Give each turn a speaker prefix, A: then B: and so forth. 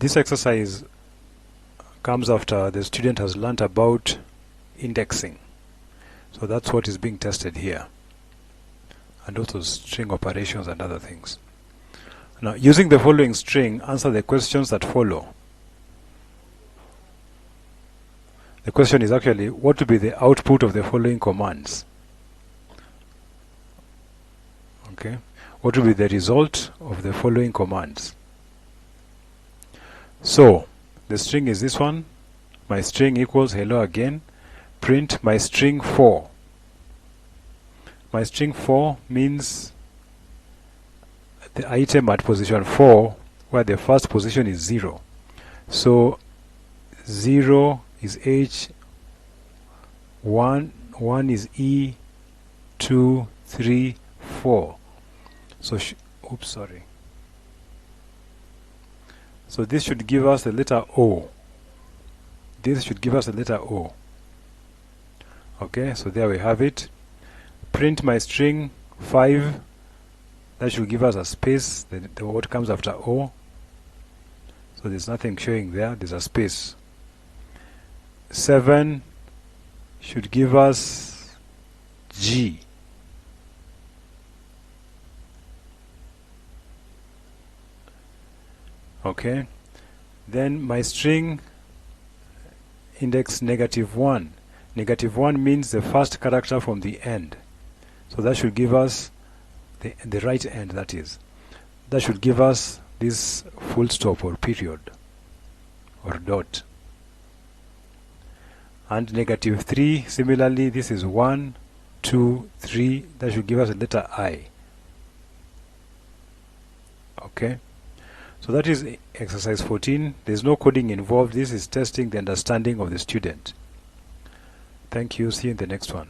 A: This exercise comes after the student has learnt about indexing. So that's what is being tested here, and also string operations and other things. Now, using the following string, answer the questions that follow. The question is actually, what will be the output of the following commands? Okay, what will be the result of the following commands? So, the string is this one. My string equals hello again. Print my string 4. My string 4 means the item at position 4, where the first position is 0. So 0 is H, 1 is E, 2, 3, 4. So oops, sorry. So this should give us the letter O. This should give us the letter O. Okay, so there we have it. Print my string 5. That should give us a space, the what comes after O. So there's nothing showing there, there's a space. 7 should give us G. Okay, then my string index -1. -1 means the first character from the end. So that should give us the right end, that is. That should give us this full stop or period or dot. And -3, similarly, this is 1, 2, 3. That should give us the letter I. Okay. So that is exercise 14. There is no coding involved. This is testing the understanding of the student. Thank you. See you in the next one.